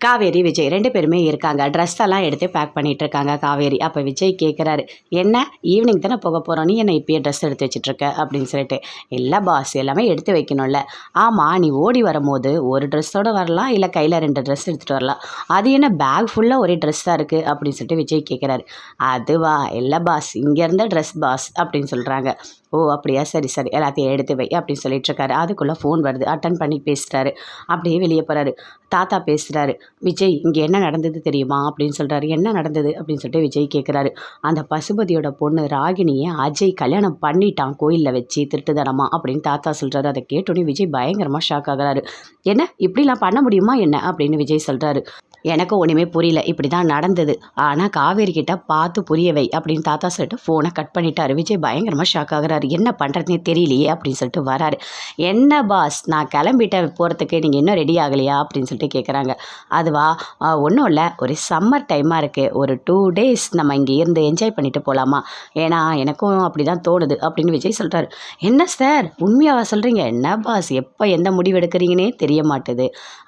காவேரி, விஜய் 2 பேருமே இருக்காங்க. ட்ரெஸ் எல்லாம் எடுத்து பேக் பண்ணிட்டு இருக்காங்க காவேரி. அப்போ விஜய் கேட்குறாரு, "என்ன ஈவினிங் தானே போக போகிறோம், நீ என்ன இப்பயே ட்ரெஸ் எடுத்து வச்சுட்ருக்க?" அப்படின்னு சொல்லிட்டு. "இல்லை பாஸ், எல்லாமே எடுத்து வைக்கணும்ல." "ஆமாம், நீ ஓடி வரும்போது ஒரு ட்ரெஸ்ஸோடு வரலாம், இல்லை கையில் 2 ட்ரெஸ் எடுத்துகிட்டு வரலாம். அது என்ன பேக் ஃபுல்லாக ஒரே ட்ரெஸ் தான் இருக்குது?" அப்படின்னு சொல்லிட்டு விஜய் கேட்குறாரு. "அதுவா, இல்லை பாஸ், இங்கே இருந்த ட்ரெஸ் பாஸ்" அப்படின்னு சொல்கிறாங்க. "ஓ அப்படியா, சரி சரி, எல்லாத்தையும் எடுத்து வை" அப்படின்னு சொல்லிட்டு இருக்காரு. அதுக்குள்ளே ஃபோன் வருது, அட்டன் பண்ணி பேசுகிறாரு. அப்படியே வெளியே போகிறாரு. தாத்தா பேசுகிறாரு. "விஜய், இங்கே என்ன நடந்தது தெரியுமா?" அப்படின்னு சொல்கிறாரு. "என்ன நடந்தது?" அப்படின்னு சொல்லிட்டு விஜய் கேட்குறாரு. "அந்த பசுபதியோட பொண்ணு ராகினியை அஜய் கல்யாணம் பண்ணிட்டான் கோயிலில் வச்சு திருட்டுத்தனமா" அப்படின்னு தாத்தா சொல்கிறாரு. அதை கேட்டோன்னே விஜய் பயங்கரமாக ஷாக் ஆகுறாரு. "என்ன, இப்படிலாம் பண்ண முடியுமா என்ன?" அப்படின்னு விஜய் சொல்கிறாரு. "எனக்கும் ஒன்றுமே புரியல, இப்படி தான் நடந்தது. ஆனால் காவேரி கிட்ட பார்த்து புரிய வை" அப்படின்னு தாத்தா சொல்லிட்டு ஃபோனை கட் பண்ணிட்டாரு. விஜய் பயங்கரமாக ஷாக் ஆகுறாரு. என்ன பண்ணுறதுனே தெரியலையே அப்படின்னு சொல்லிட்டு வராரு. "என்ன பாஸ், நான் கிளம்பிட்டேன் போகிறதுக்கு, நீங்கள் இன்னும் ரெடி ஆகலையா?" அப்படின்னு சொல்லிட்டு கேட்குறாங்க. "அதுவா, ஒன்றும் இல்லை, ஒரு சம்மர் டைமாக இருக்குது, ஒரு 2 டேஸ் நம்ம இங்கே இருந்து என்ஜாய் பண்ணிட்டு போகலாமா? ஏன்னா எனக்கும் அப்படி தான் தோணுது" அப்படின்னு விஜய் சொல்கிறாரு. "என்ன சார், உண்மையாவா சொல்கிறீங்க? என்ன பாஸ், எப்போ எந்த முடிவு எடுக்கிறீங்கன்னே தெரிய மாட்டுது.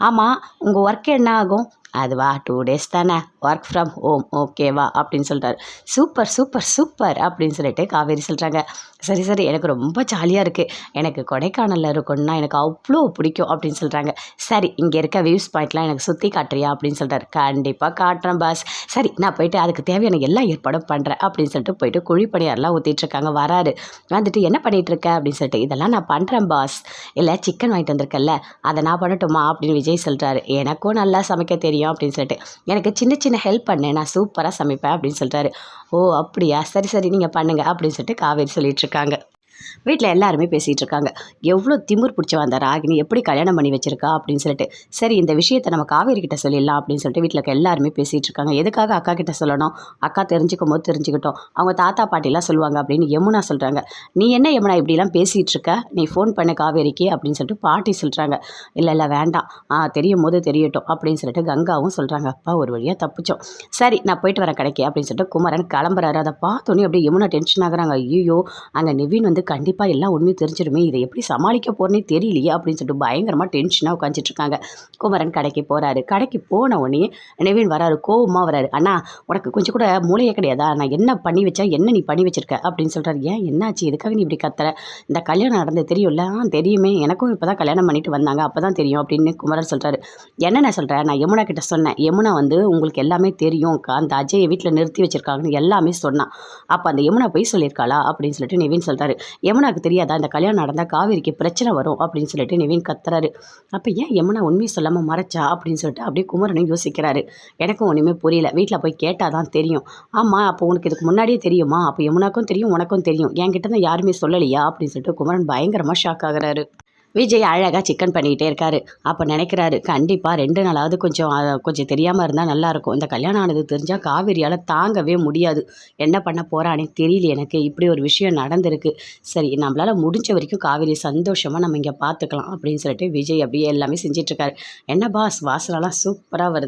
ஆமாம், உங்கள் ஒர்க் என்ன ஆகும்?" "அதுவா, 2 டேஸ் தானே, ஒர்க் ஃப்ரம் ஹோம், ஓகேவா?" அப்படின்னு சொல்கிறாரு. "சூப்பர் சூப்பர் சூப்பர்" அப்படின்னு சொல்லிட்டு காவேரி சொல்கிறாங்க. "சரி சரி, எனக்கு ரொம்ப ஜாலியாக இருக்குது, எனக்கு கொடைக்கானலில் இருக்கணும்னா எனக்கு அவ்வளோ பிடிக்கும்" அப்படின்னு சொல்கிறாங்க. "சரி, இங்கே இருக்க வியூஸ் பாயிண்ட்லாம் எனக்கு சுற்றி காட்டுறியா?" அப்படின்னு சொல்கிறாரு. "கண்டிப்பாக காட்டுறேன் பாஸ். சரி, நான் போயிட்டு அதுக்கு தேவையான எல்லா ஏற்பாடும் பண்ணுறேன்" அப்படின்னு சொல்லிட்டு போயிட்டு குழிப்பணியாரெலாம் ஊற்றிட்டுருக்காங்க. வராரு. வந்துட்டு, "என்ன பண்ணிகிட்ருக்க?" அப்படின்னு சொல்லிட்டு. "இதெல்லாம் நான் பண்ணுறேன் பாஸ்." "இல்லை, சிக்கன் வாங்கிட்டு வந்திருக்கல்ல, அதை நான் பண்ணட்டுமா?" அப்படின்னு விஜய் சொல்கிறாரு. "எனக்கும் நல்லா சமைக்க தெரியும்" அப்படின்னு சொல்லிட்டு. "எனக்கு சின்ன சின்ன ஹெல்ப் பண்ணு, நான் சூப்பராக சமைப்பேன்" அப்படின்னு சொல்கிறாரு. "ஓ அப்படியா, சரி சரி, நீங்கள் பண்ணுங்க" அப்படின்னு சொல்லிட்டு காவேரி சொல்லிகிட்ருக்காங்க. வீட்டில் எல்லாருமே பேசிகிட்டு இருக்காங்க. எவ்வளோ திமிர் பிடிச்சவ அந்த ராகினி, எப்படி கல்யாணம் பண்ணி வச்சிருக்கா அப்படின்னு சொல்லிட்டு. சரி, இந்த விஷயத்தை நம்ம காவேரி கிட்ட சொல்லிடலாம் அப்படின்னு சொல்லிட்டு வீட்டில் இருக்க எல்லாருமே பேசிகிட்டு இருக்காங்க. எதுக்காக அக்கா கிட்ட சொல்லணும்? அக்கா தெரிஞ்சுக்கும் போது தெரிஞ்சுக்கிட்டோம், அவங்க தாத்தா பாட்டிலாம் சொல்லுவாங்க அப்படின்னு யமுனா சொல்கிறாங்க. "நீ என்ன யமுனா இப்படிலாம் பேசிகிட்டு இருக்க, நீ ஃபோன் பண்ண காவேரிக்கு" அப்படின்னு சொல்லிட்டு பாட்டி சொல்கிறாங்க. "இல்லை இல்லை, வேண்டாம், தெரியும் போது தெரியட்டும்" அப்படின்னு சொல்லிட்டு கங்காவும் சொல்கிறாங்க. "அப்பா, ஒரு வழியாக தப்பிச்சோம். சரி, நான் போயிட்டு வரேன் கடைக்கு" அப்படின்னு சொல்லிட்டு குமரன் கிளம்புறாரு. அதை பார்த்தோன்னே அப்படியே யமுனா டென்ஷன் ஆகுறாங்க. ஐயோ, அங்கே நிவின் வந்து கண்டிப்பாக எல்லாம் உண்மையும் தெரிஞ்சிடுமே, இதை எப்படி சமாளிக்க போகிறேனே தெரியலையே அப்படின்னு சொல்லிட்டு பயங்கரமாக டென்ஷனாக உட்காந்துட்ருக்காங்க. குமரன் கடைக்கு போகிறாரு. கடைக்கு போன உடனே நிவின் வராரு. கோவமாக வராரு. "அண்ணா, உனக்கு கொஞ்சம் கூட மூளையே கிடையாதா? நான் என்ன பண்ணி வச்சேன், என்ன நீ பண்ணி வச்சிருக்க?" அப்படின்னு சொல்கிறாரு. "ஏன், என்னாச்சு, எதுக்காக நீ இப்படி கத்துற? இந்த கல்யாணம் நடந்தது தெரியும்ல?" தெரியுமே, எனக்கும் இப்போ தான் கல்யாணம் பண்ணிட்டு வந்தாங்க, அப்போ தான் தெரியும்" அப்படின்னு குமரன் சொல்கிறாரு. "என்னென்ன சொல்கிறேன், நான் யமுனா கிட்ட சொன்னேன், யமுனா வந்து உங்களுக்கு எல்லாமே தெரியும், அந்த அஜயை வீட்டில் நிறுத்தி வச்சிருக்காங்கன்னு எல்லாமே சொன்னான். அப்போ அந்த யமுனா போய் சொல்லியிருக்காளா?" அப்படின்னு சொல்லிட்டு நிவின் சொல்கிறாரு. "யமுனாக்கு தெரியாதா, இந்த கல்யாணம் நடந்தால் காவேரிக்கு பிரச்சனை வரும்" அப்படின்னு சொல்லிட்டு நிவின் கத்துறாரு. அப்போ ஏன் யமுனா உண்மையை சொல்லாமல் மறைச்சா அப்படின்னு சொல்லிட்டு அப்படியே குமரனும் யோசிக்கிறாரு. எனக்கும் ஒன்றுமே புரியல, வீட்டில் போய் கேட்டால் தான் தெரியும். "ஆமாம், அப்போ உனக்கு இதுக்கு முன்னாடியே தெரியுமா? அப்போ யமுனாக்கும் தெரியும், உனக்கும் தெரியும், என்கிட்ட தான் யாருமே சொல்லலையா?" அப்படின்னு சொல்லிட்டு குமரன் பயங்கரமாக ஷாக் ஆகுறாரு. விஜய் அழகாக சிக்கன் பண்ணிக்கிட்டே இருக்காரு. அப்போ நினைக்கிறாரு, கண்டிப்பாக 2 நாளாவது கொஞ்சம் தெரியாமல் இருந்தால் நல்லாயிருக்கும். இந்த கல்யாணம் ஆனது தெரிஞ்சால் காவேரியால் தாங்கவே முடியாது. என்ன பண்ண போகிறானே தெரியல எனக்கு. இப்படி ஒரு விஷயம் நடந்திருக்கு. சரி, நம்மளால் முடிஞ்ச வரைக்கும் காவேரி சந்தோஷமாக நம்ம இங்கே பார்த்துக்கலாம் அப்படின்னு சொல்லிட்டு விஜய் அப்படியே எல்லாமே செஞ்சிட்ருக்காரு. "என்ன பாஸ், வாசனெல்லாம் சூப்பராக வருது."